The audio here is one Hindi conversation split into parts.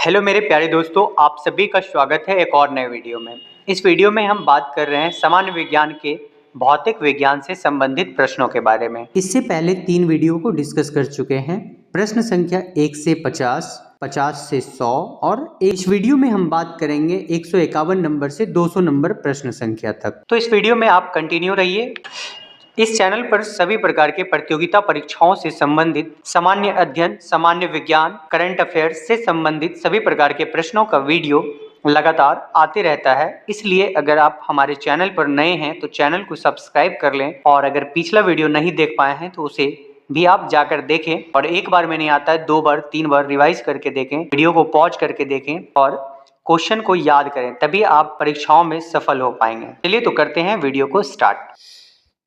हेलो मेरे प्यारे दोस्तों, आप सभी का स्वागत है एक और नए वीडियो में। इस वीडियो में हम बात कर रहे हैं सामान्य विज्ञान के भौतिक विज्ञान से संबंधित प्रश्नों के बारे में। इससे पहले 3 वीडियो को डिस्कस कर चुके हैं। प्रश्न संख्या 1 से 50, 50 से 100 और इस वीडियो में हम बात करेंगे 151 नंबर से 200 नंबर प्रश्न संख्या तक। तो इस वीडियो में आप कंटिन्यू रहिए। इस चैनल पर सभी प्रकार के प्रतियोगिता परीक्षाओं से संबंधित सामान्य अध्ययन, सामान्य विज्ञान, करंट अफेयर्स से संबंधित सभी प्रकार के प्रश्नों का वीडियो लगातार आते रहता है। इसलिए अगर आप हमारे चैनल पर नए हैं तो चैनल को सब्सक्राइब कर लें, और अगर पिछला वीडियो नहीं देख पाए हैं तो उसे भी आप जाकर देखें, और एक बार में नहीं आता है 2 बार 3 बार रिवाइज करके देखें, वीडियो को पॉज करके देखें और क्वेश्चन को याद करें, तभी आप परीक्षाओं में सफल हो पाएंगे। चलिए तो करते हैं वीडियो को स्टार्ट।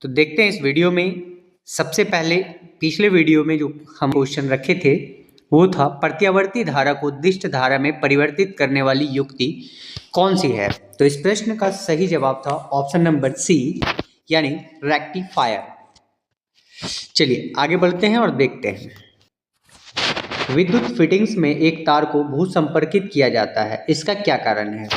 तो देखते हैं इस वीडियो में। सबसे पहले पिछले वीडियो में जो हम क्वेश्चन रखे थे वो था प्रत्यावर्ती धारा को दिष्ट धारा में परिवर्तित करने वाली युक्ति कौन सी है। तो इस प्रश्न का सही जवाब था ऑप्शन नंबर सी, यानी रेक्टिफायर। चलिए आगे बढ़ते हैं और देखते हैं। विद्युत फिटिंग्स में एक तार को भू संपर्कित किया जाता है, इसका क्या कारण है।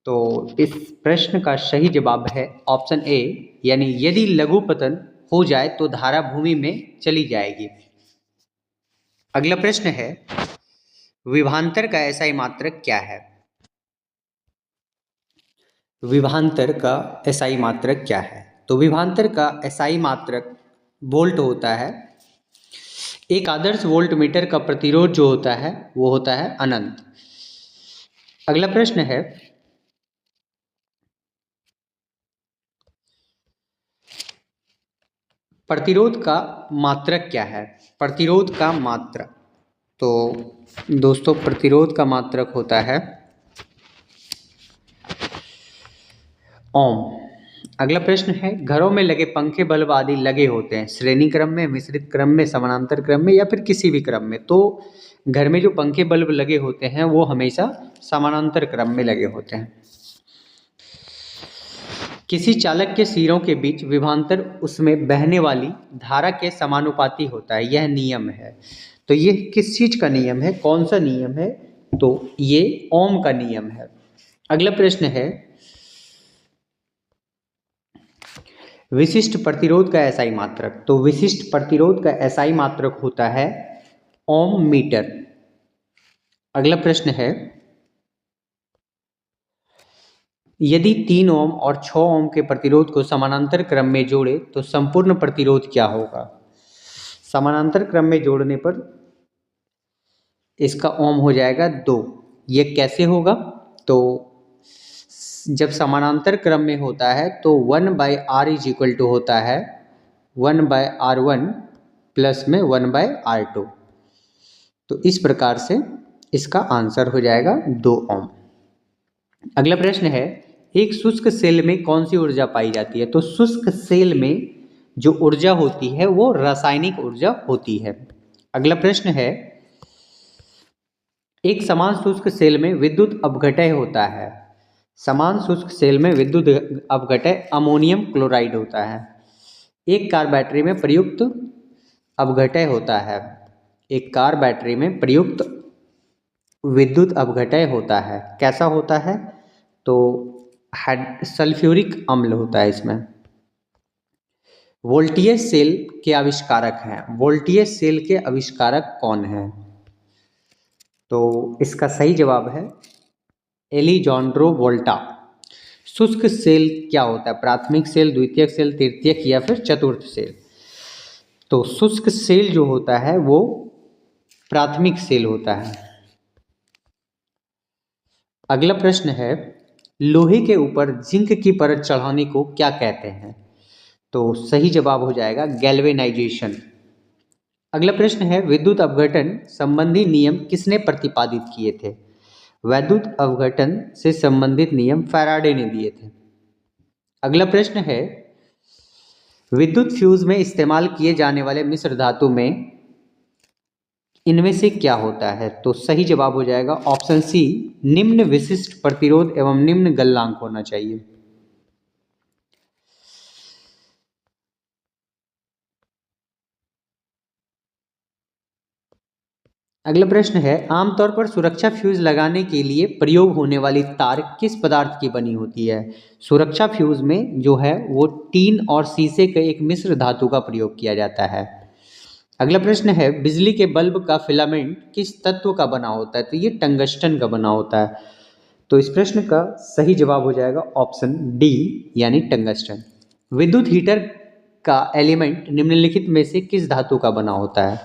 तो इस प्रश्न का सही जवाब है ऑप्शन ए, यानी यदि लघुपतन हो जाए तो धारा भूमि में चली जाएगी। अगला प्रश्न है, विभवांतर का एसआई मात्रक क्या है। विभवांतर का एसआई मात्रक क्या है। तो विभवांतर का एसआई मात्रक वोल्ट होता है। एक आदर्श वोल्ट मीटर का प्रतिरोध जो होता है वो होता है अनंत। अगला प्रश्न है, प्रतिरोध का मात्रक क्या है। प्रतिरोध का मात्रक, तो दोस्तों प्रतिरोध का मात्रक होता है ओम। अगला प्रश्न है, घरों में लगे पंखे बल्ब आदि लगे होते हैं श्रेणी क्रम में, मिश्रित क्रम में, समानांतर क्रम में या फिर किसी भी क्रम में। तो घर में जो पंखे बल्ब लगे होते हैं वो हमेशा समानांतर क्रम में लगे होते हैं। किसी चालक के सिरों के बीच विभवांतर उसमें बहने वाली धारा के समानुपाती होता है, यह नियम है। तो ये किस चीज का नियम है, कौन सा नियम है। तो ये ओम का नियम है। अगला प्रश्न है, विशिष्ट प्रतिरोध का एसआई मात्रक। तो विशिष्ट प्रतिरोध का एसआई मात्रक होता है ओम मीटर। अगला प्रश्न है, यदि 3 ओम और 6 ओम के प्रतिरोध को समानांतर क्रम में जोड़े तो संपूर्ण प्रतिरोध क्या होगा। समानांतर क्रम में जोड़ने पर इसका ओम हो जाएगा 2। ये कैसे होगा। तो जब समानांतर क्रम में होता है तो 1/r इज इक्वल टू होता है 1/r1 प्लस में 1/r2। तो इस प्रकार से इसका आंसर हो जाएगा 2 ओम। अगला प्रश्न है, एक शुष्क सेल में कौन सी ऊर्जा पाई जाती है। तो शुष्क सेल में जो ऊर्जा होती है वो रासायनिक ऊर्जा होती है। अगला प्रश्न है, एक समान शुष्क सेल में विद्युत अपघटय होता है। समान शुष्क सेल में विद्युत अपघटय अमोनियम क्लोराइड होता है। एक कार बैटरी में प्रयुक्त अपघटय होता है। एक कार बैटरी में प्रयुक्त विद्युत अपघटय होता है, कैसा होता है। तो सल्फ्यूरिक अम्ल होता है इसमें। वोल्टेज सेल के आविष्कारक हैं। वोल्टेज सेल के आविष्कारक कौन हैं। तो इसका सही जवाब है एलिजांड्रो वोल्टा। शुष्क सेल क्या होता है, प्राथमिक सेल, द्वितीयक सेल, तृतीयक या फिर चतुर्थ सेल। तो शुष्क सेल जो होता है वो प्राथमिक सेल होता है। अगला प्रश्न है, लोहे के ऊपर जिंक की परत चढ़ाने को क्या कहते हैं। तो सही जवाब हो जाएगा गैल्वेनाइजेशन। अगला प्रश्न है, विद्युत अपघटन संबंधी नियम किसने प्रतिपादित किए थे। विद्युत अपघटन से संबंधित नियम फैराडे ने दिए थे। अगला प्रश्न है, विद्युत फ्यूज में इस्तेमाल किए जाने वाले मिश्र धातु में इनमें से क्या होता है। तो सही जवाब हो जाएगा ऑप्शन सी, निम्न विशिष्ट प्रतिरोध एवं निम्न गलनांक होना चाहिए। अगला प्रश्न है, आमतौर पर सुरक्षा फ्यूज लगाने के लिए प्रयोग होने वाली तार किस पदार्थ की बनी होती है? सुरक्षा फ्यूज में जो है वो टीन और शीशे के एक मिश्र धातु का प्रयोग किया जाता है। अगला प्रश्न है, बिजली के बल्ब का फिलामेंट किस तत्व का बना होता है? तो ये टंगस्टन का बना होता है। तो इस प्रश्न का सही जवाब हो जाएगा ऑप्शन डी यानी टंगस्टन। विद्युत हीटर का एलिमेंट निम्नलिखित में से किस धातु का बना होता है?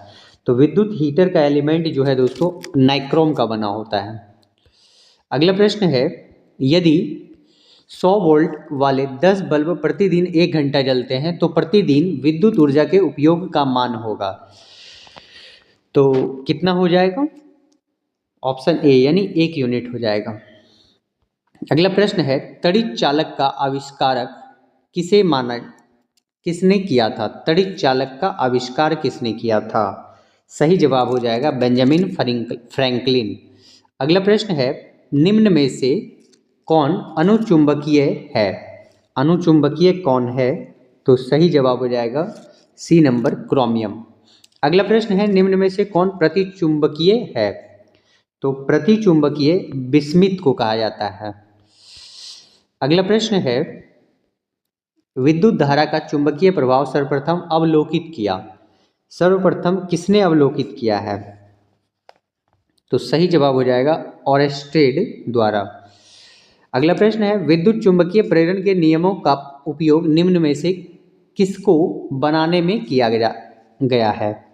तो विद्युत हीटर का एलिमेंट जो है दोस्तों नाइक्रोम का बना होता है। अगला प्रश्न है, यदि 100 वोल्ट वाले 10 बल्ब प्रतिदिन 1 घंटा जलते हैं तो प्रतिदिन विद्युत ऊर्जा के उपयोग का मान होगा। तो कितना हो जाएगा? ऑप्शन ए यानी 1 यूनिट हो जाएगा। अगला प्रश्न है, तड़ित चालक का आविष्कारक किसने किया था? तड़ित चालक का आविष्कार किसने किया था? सही जवाब हो जाएगा बेंजामिन फ्रैंकलिन। अगला प्रश्न है, निम्न में से कौन अनुचुंबकीय है? अनुचुंबकीय कौन है? तो सही जवाब हो जाएगा सी नंबर क्रोमियम। अगला प्रश्न है, निम्न में से कौन प्रतिचुंबकीय है? तो प्रतिचुंबकीय बिस्मिथ को कहा जाता है। अगला प्रश्न है, विद्युत धारा का चुंबकीय प्रभाव सर्वप्रथम किसने अवलोकित किया है? तो सही जवाब हो जाएगा ऑरेस्टेड द्वारा। अगला प्रश्न है, विद्युत चुंबकीय प्रेरण के नियमों का उपयोग निम्न में से किसको बनाने में किया गया है?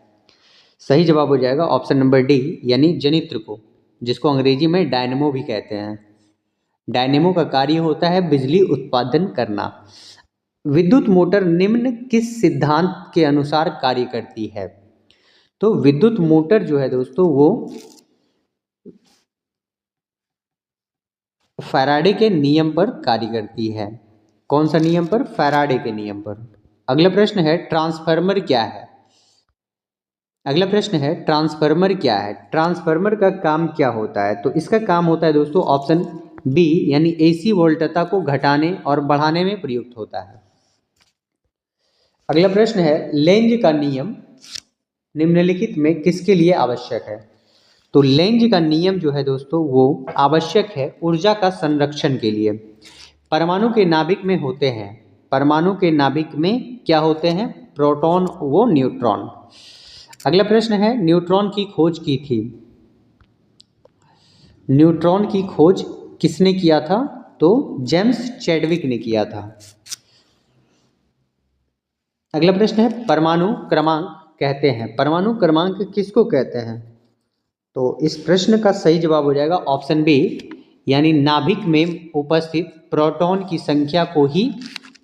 सही जवाब हो जाएगा ऑप्शन नंबर डी यानी जनित्र को, जिसको अंग्रेजी में डायनेमो भी कहते हैं। डायनेमो का कार्य होता है बिजली उत्पादन करना। विद्युत मोटर निम्न किस सिद्धांत के अनुसार कार्य करती है? तो विद्युत मोटर जो है दोस्तों वो फैराडे के नियम पर कार्य करती है। कौन सा नियम पर? फैराडे के नियम पर। अगला प्रश्न है, ट्रांसफार्मर क्या है? अगला प्रश्न है, ट्रांसफार्मर क्या है? ट्रांसफार्मर का काम क्या होता है? तो इसका काम होता है दोस्तों ऑप्शन बी यानी एसी वोल्टता को घटाने और बढ़ाने में प्रयुक्त होता है। अगला प्रश्न है, लेंज का नियम निम्नलिखित में किसके लिए आवश्यक है? तो लेंज का नियम जो है दोस्तों वो आवश्यक है ऊर्जा का संरक्षण के लिए। परमाणु के नाभिक में होते हैं, परमाणु के नाभिक में क्या होते हैं? प्रोटॉन व न्यूट्रॉन। अगला प्रश्न है, न्यूट्रॉन की खोज की थी? न्यूट्रॉन की खोज किसने किया था? तो जेम्स चैडविक ने किया था। अगला प्रश्न है, परमाणु क्रमांक कहते हैं? परमाणु क्रमांक किसको कहते हैं? तो इस प्रश्न का सही जवाब हो जाएगा ऑप्शन बी यानी नाभिक में उपस्थित प्रोटॉन की संख्या को ही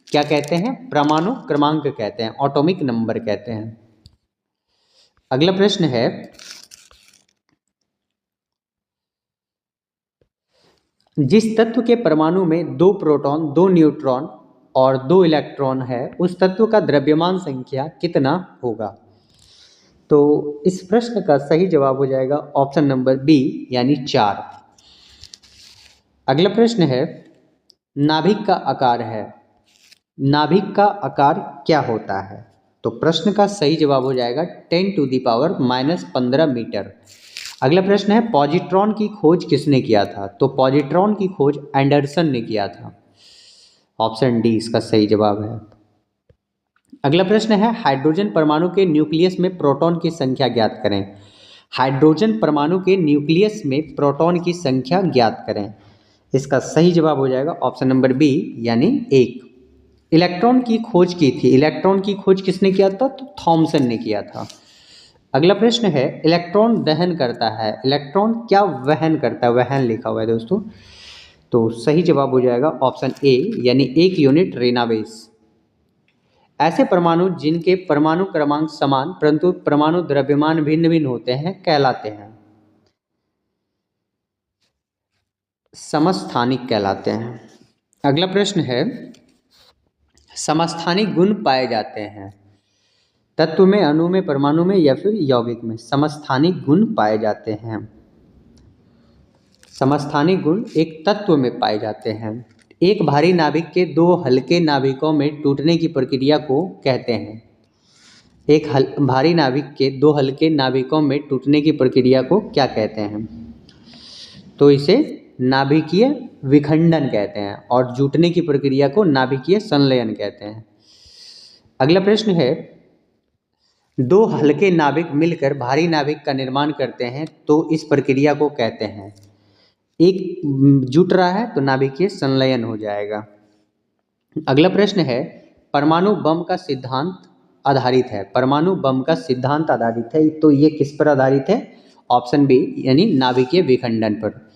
क्या कहते हैं? परमाणु क्रमांक कहते हैं, एटॉमिक नंबर कहते हैं। अगला प्रश्न है, जिस तत्व के परमाणु में 2 प्रोटॉन 2 न्यूट्रॉन और 2 इलेक्ट्रॉन है उस तत्व का द्रव्यमान संख्या कितना होगा? तो इस प्रश्न का सही जवाब हो जाएगा ऑप्शन नंबर बी यानी 4। अगला प्रश्न है, नाभिक का आकार है? नाभिक का आकार क्या होता है? तो प्रश्न का सही जवाब हो जाएगा 10⁻⁻15 मीटर। अगला प्रश्न है, पॉजिट्रॉन की खोज किसने किया था? तो पॉजिट्रॉन की खोज एंडरसन ने किया था। ऑप्शन डी इसका सही जवाब है। अगला प्रश्न है, हाइड्रोजन परमाणु के न्यूक्लियस में प्रोटॉन की संख्या ज्ञात करें। हाइड्रोजन परमाणु के न्यूक्लियस में प्रोटॉन की संख्या ज्ञात करें। इसका सही जवाब हो जाएगा ऑप्शन नंबर बी यानी 1। इलेक्ट्रॉन की खोज की थी? इलेक्ट्रॉन की खोज किसने किया था? तो थॉमसन ने किया था। अगला प्रश्न है, इलेक्ट्रॉन दहन करता है? इलेक्ट्रॉन क्या वहन करता है? वहन लिखा हुआ है दोस्तों। तो सही जवाब हो जाएगा ऑप्शन ए यानी 1 यूनिट रेनावेस। ऐसे परमाणु जिनके परमाणु क्रमांक समान परंतु परमाणु द्रव्यमान भिन्न भिन्न होते हैं कहलाते हैं? समस्थानिक कहलाते हैं। अगला प्रश्न है, समस्थानिक गुण पाए जाते हैं तत्व में, अणु में, परमाणु में या फिर यौगिक में? समस्थानिक गुण पाए जाते हैं। समस्थानिक गुण एक तत्व में पाए जाते हैं। एक भारी नाभिक के 2 हल्के नाभिकों में टूटने की प्रक्रिया को कहते हैं? भारी नाभिक के दो हल्के नाभिकों में टूटने की प्रक्रिया को क्या कहते हैं? तो इसे नाभिकीय विखंडन कहते हैं और जुटने की प्रक्रिया को नाभिकीय संलयन कहते हैं। अगला प्रश्न है, दो हल्के नाभिक मिलकर भारी नाभिक का निर्माण करते हैं तो इस प्रक्रिया को कहते हैं? एक जुट रहा है तो नाभिकीय संलयन हो जाएगा। अगला प्रश्न है, परमाणु बम का सिद्धांत आधारित है। परमाणु बम का सिद्धांत आधारित है तो ये किस पर आधारित है? ऑप्शन बी यानी नाभिकीय विखंडन पर।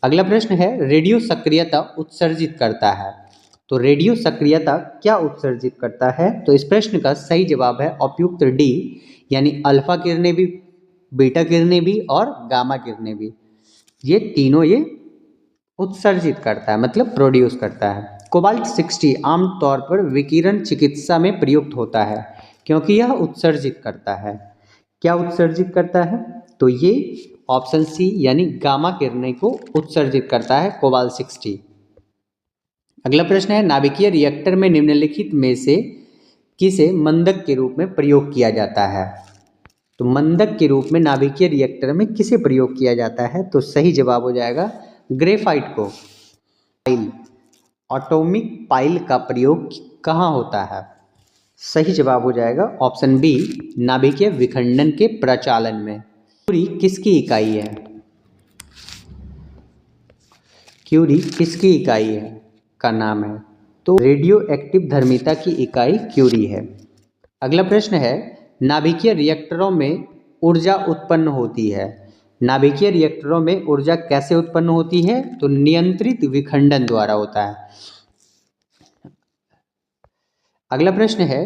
अगला प्रश्न है, रेडियो सक्रियता उत्सर्जित करता है। तो रेडियो सक्रियता क्या उत्सर्जित करता है? तो इस प्रश्न का सही जवाब है उपयुक्त डी यानी अल्फा किरणें भी, बीटा किरणें भी और गामा किरणें भी। ये तीनों ये उत्सर्जित करता है, मतलब प्रोड्यूस करता है। कोबाल्ट 60 आमतौर पर विकिरण चिकित्सा में प्रयुक्त होता है क्योंकि यह उत्सर्जित करता है। क्या उत्सर्जित करता है? तो ये ऑप्शन सी यानी गामा किरणें को उत्सर्जित करता है कोबाल्ट 60। अगला प्रश्न है, नाभिकीय रिएक्टर में निम्नलिखित में से किसे मंदक के रूप में प्रयोग किया जाता है? तो मंदक के रूप में नाभिकीय रिएक्टर में किसे प्रयोग किया जाता है? तो सही जवाब हो जाएगा ग्रेफाइट को। पाइल, एटॉमिक पाइल का प्रयोग कहाँ होता है? सही जवाब हो जाएगा ऑप्शन बी नाभिकीय विखंडन के प्रचालन में। क्यूरी किसकी इकाई है? क्यूरी किसकी इकाई है का नाम है? तो रेडियो एक्टिव धर्मिता की इकाई क्यूरी है। अगला प्रश्न है, नाभिकीय रिएक्टरों में ऊर्जा उत्पन्न होती है। नाभिकीय रिएक्टरों में ऊर्जा कैसे उत्पन्न होती है? तो नियंत्रित विखंडन द्वारा होता है। अगला प्रश्न है,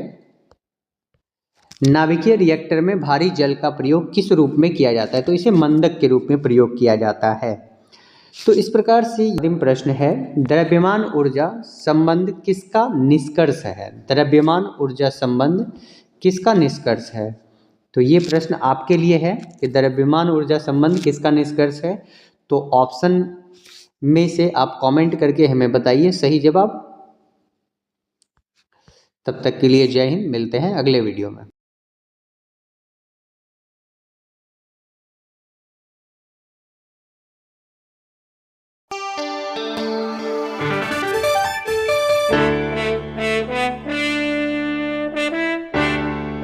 नाभिकीय रिएक्टर में भारी जल का प्रयोग किस रूप में किया जाता है? तो इसे मंदक के रूप में प्रयोग किया जाता है। तो इस प्रकार से अंतिम प्रश्न है, द्रव्यमान ऊर्जा संबंध किसका निष्कर्ष है? द्रव्यमान ऊर्जा संबंध किसका निष्कर्ष है? तो ये प्रश्न आपके लिए है कि द्रव्यमान ऊर्जा संबंध किसका निष्कर्ष है। तो ऑप्शन में से आप कमेंट करके हमें बताइए सही जवाब। तब तक के लिए जय हिंद, मिलते हैं अगले वीडियो में।